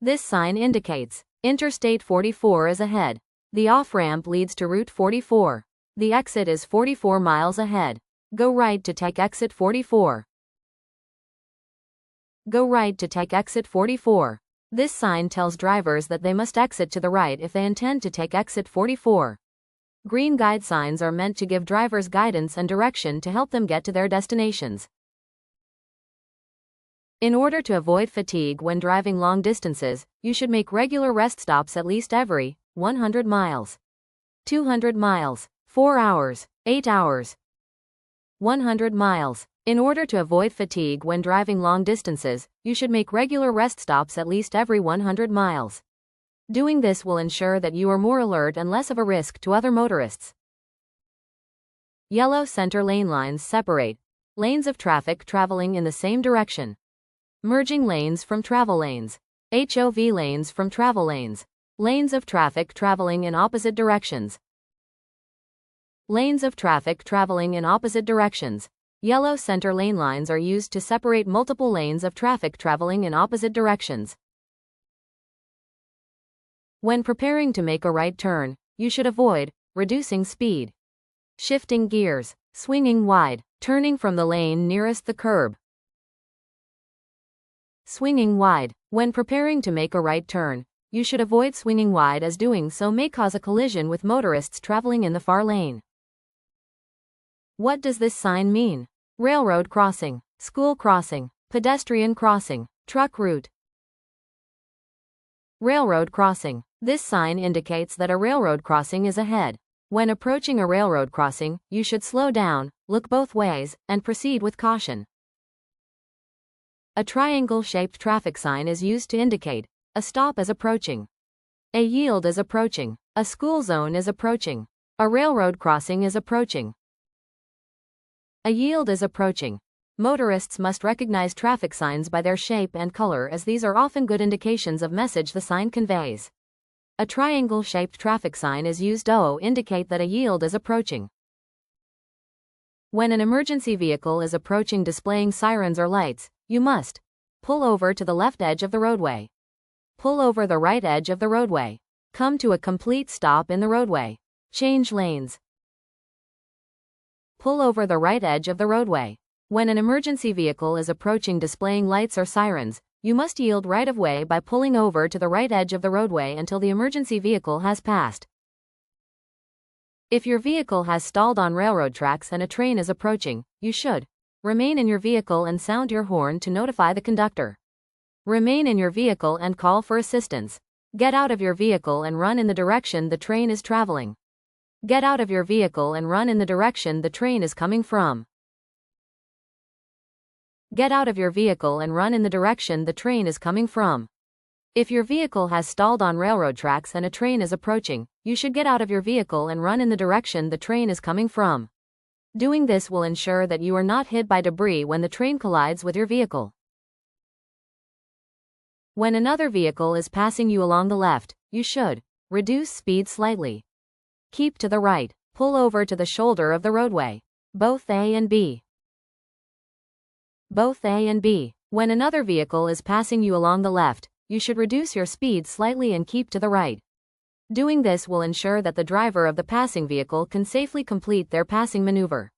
This sign indicates Interstate 44 is ahead. The off-ramp leads to Route 44. The exit is 44 miles ahead. Go right to take exit 44. Go right to take exit 44. This sign tells drivers that they must exit to the right if they intend to take exit 44. Green guide signs are meant to give drivers guidance and direction to help them get to their destinations. In order to avoid fatigue when driving long distances, you should make regular rest stops at least every 100 miles, 200 miles, 4 hours, 8 hours, 100 miles. In order to avoid fatigue when driving long distances, you should make regular rest stops at least every 100 miles. Doing this will ensure that you are more alert and less of a risk to other motorists. Yellow center lane lines separate lanes of traffic traveling in the same direction. Merging lanes from travel lanes. HOV lanes from travel lanes. Lanes of traffic traveling in opposite directions. Lanes of traffic traveling in opposite directions. Yellow center lane lines are used to separate multiple lanes of traffic traveling in opposite directions. When preparing to make a right turn, you should avoid reducing speed, shifting gears, swinging wide, turning from the lane nearest the curb. Swinging wide. When preparing to make a right turn, you should avoid swinging wide as doing so may cause a collision with motorists traveling in the far lane. What does this sign mean? Railroad crossing, school crossing, pedestrian crossing, truck route. Railroad crossing. This sign indicates that a railroad crossing is ahead. When approaching a railroad crossing, you should slow down, look both ways, and proceed with caution. A triangle-shaped traffic sign is used to indicate a stop is approaching, a yield is approaching, a school zone is approaching, a railroad crossing is approaching, a yield is approaching. Motorists must recognize traffic signs by their shape and color as these are often good indications of message the sign conveys. A triangle-shaped traffic sign is used to indicate that a yield is approaching. When an emergency vehicle is approaching displaying sirens or lights, you must pull over to the left edge of the roadway. Pull over the right edge of the roadway. Come to a complete stop in the roadway. Change lanes. Pull over the right edge of the roadway. When an emergency vehicle is approaching displaying lights or sirens, you must yield right of way by pulling over to the right edge of the roadway until the emergency vehicle has passed. If your vehicle has stalled on railroad tracks and a train is approaching, you should remain in your vehicle and sound your horn to notify the conductor. Remain in your vehicle and call for assistance. Get out of your vehicle and run in the direction the train is traveling. Get out of your vehicle and run in the direction the train is coming from. Get out of your vehicle and run in the direction the train is coming from. If your vehicle has stalled on railroad tracks and a train is approaching, you should get out of your vehicle and run in the direction the train is coming from. Doing this will ensure that you are not hit by debris when the train collides with your vehicle. When another vehicle is passing you along the left, you should reduce speed slightly. Keep to the right. Pull over to the shoulder of the roadway. Both A and B. Both A and B. When another vehicle is passing you along the left, you should reduce your speed slightly and keep to the right. Doing this will ensure that the driver of the passing vehicle can safely complete their passing maneuver.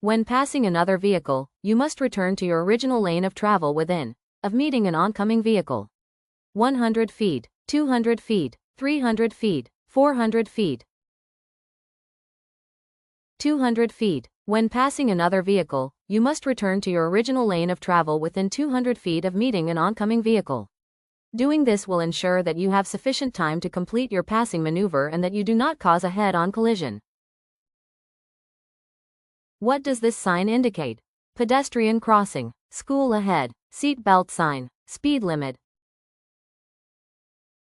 When passing another vehicle, you must return to your original lane of travel within of meeting an oncoming vehicle. 100 feet, 200 feet, 300 feet, 400 feet, 200 feet. When passing another vehicle, you must return to your original lane of travel within 200 feet of meeting an oncoming vehicle. Doing this will ensure that you have sufficient time to complete your passing maneuver and that you do not cause a head-on collision. What does this sign indicate? Pedestrian crossing, school ahead, seat belt sign, speed limit.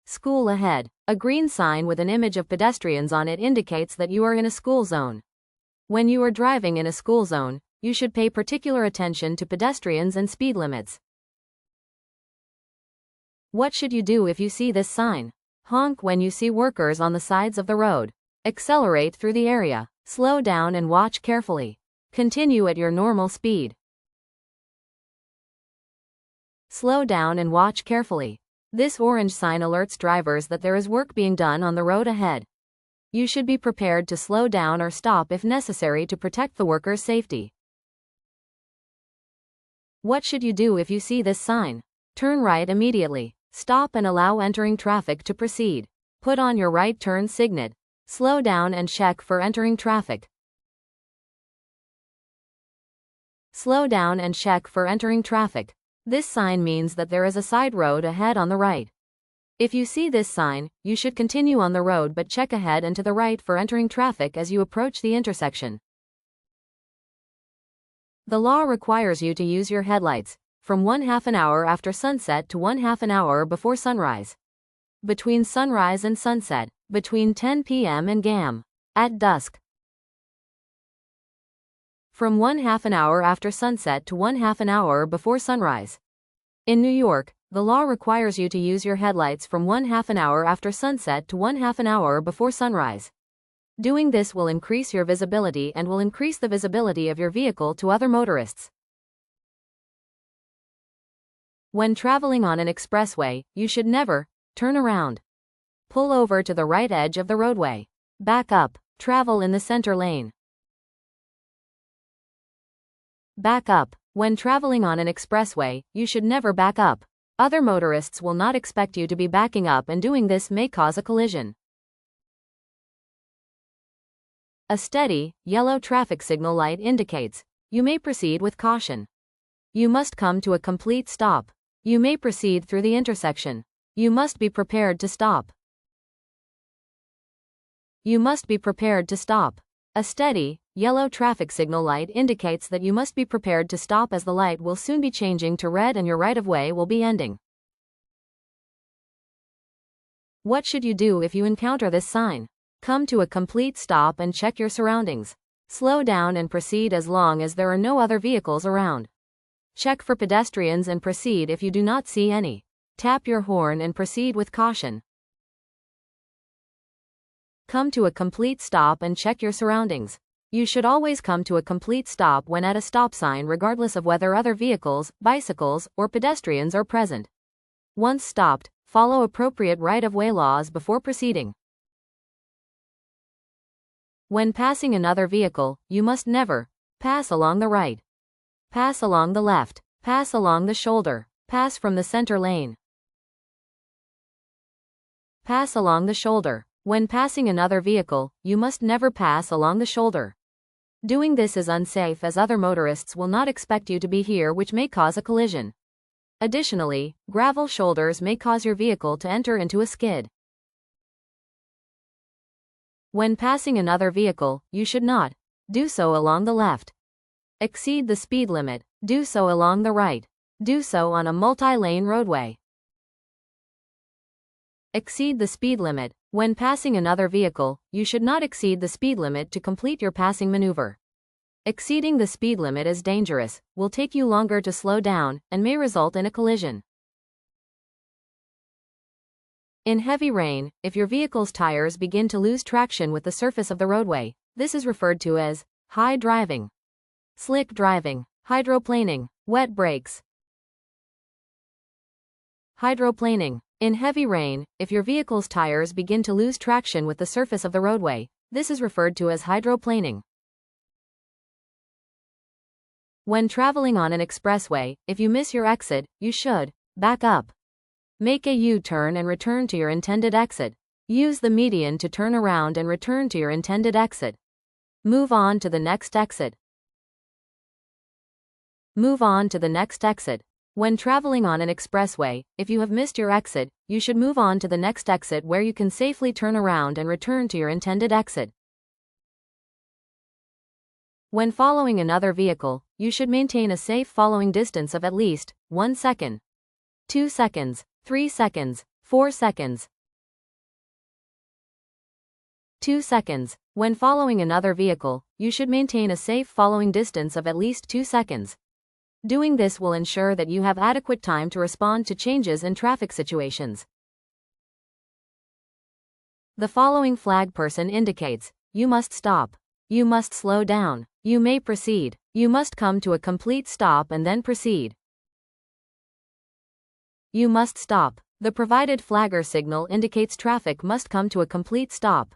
School ahead. A green sign with an image of pedestrians on it indicates that you are in a school zone. When you are driving in a school zone, you should pay particular attention to pedestrians and speed limits. What should you do if you see this sign? Honk when you see workers on the sides of the road. Accelerate through the area. Slow down and watch carefully. Continue at your normal speed. Slow down and watch carefully. This orange sign alerts drivers that there is work being done on the road ahead. You should be prepared to slow down or stop if necessary to protect the workers' safety. What should you do if you see this sign? Turn right immediately. Stop and allow entering traffic to proceed. Put on your right turn signal. Slow down and check for entering traffic. Slow down and check for entering traffic. This sign means that there is a side road ahead on the right. If you see this sign, you should continue on the road but check ahead and to the right for entering traffic as you approach the intersection. The law requires you to use your headlights from 1/2 an hour after sunset to 1/2 an hour before sunrise. Between sunrise and sunset, between 10 p.m. and GAM. At dusk. From 1/2 an hour after sunset to 1/2 an hour before sunrise. In New York, the law requires you to use your headlights from 1/2 an hour after sunset to 1/2 an hour before sunrise. Doing this will increase your visibility and will increase the visibility of your vehicle to other motorists. When traveling on an expressway, you should never turn around. Pull over to the right edge of the roadway. Back up. Travel in the center lane. Back up. When traveling on an expressway, you should never back up. Other motorists will not expect you to be backing up, and doing this may cause a collision. A steady, yellow traffic signal light indicates you may proceed with caution. You must come to a complete stop. You may proceed through the intersection. You must be prepared to stop. You must be prepared to stop. A steady, yellow traffic signal light indicates that you must be prepared to stop as the light will soon be changing to red and your right-of-way will be ending. What should you do if you encounter this sign? Come to a complete stop and check your surroundings. Slow down and proceed as long as there are no other vehicles around. Check for pedestrians and proceed if you do not see any. Tap your horn and proceed with caution. Come to a complete stop and check your surroundings. You should always come to a complete stop when at a stop sign, regardless of whether other vehicles, bicycles, or pedestrians are present. Once stopped, follow appropriate right-of-way laws before proceeding. When passing another vehicle, you must never pass along the right, pass along the left, pass along the shoulder, pass from the center lane, pass along the shoulder. When passing another vehicle, you must never pass along the shoulder. Doing this is unsafe as other motorists will not expect you to be here, which may cause a collision. Additionally, gravel shoulders may cause your vehicle to enter into a skid. When passing another vehicle, you should not do so along the left. Exceed the speed limit, do so along the right. Do so on a multi-lane roadway. Exceed the speed limit. When passing another vehicle, you should not exceed the speed limit to complete your passing maneuver. Exceeding the speed limit is dangerous, will take you longer to slow down, and may result in a collision. In heavy rain, if your vehicle's tires begin to lose traction with the surface of the roadway, this is referred to as high driving, slick driving, hydroplaning, wet brakes. Hydroplaning. In heavy rain, if your vehicle's tires begin to lose traction with the surface of the roadway, this is referred to as hydroplaning. When traveling on an expressway, if you miss your exit, you should back up. Make a U-turn and return to your intended exit. Use the median to turn around and return to your intended exit. Move on to the next exit. Move on to the next exit. When traveling on an expressway, if you have missed your exit, you should move on to the next exit where you can safely turn around and return to your intended exit. When following another vehicle, you should maintain a safe following distance of at least 1 second, 2 seconds, 3 seconds, 4 seconds, 2 seconds. When following another vehicle, you should maintain a safe following distance of at least 2 seconds. Doing this will ensure that you have adequate time to respond to changes in traffic situations. The following flag person indicates you must stop. You must slow down. You may proceed. You must come to a complete stop and then proceed. You must stop. The provided flagger signal indicates traffic must come to a complete stop.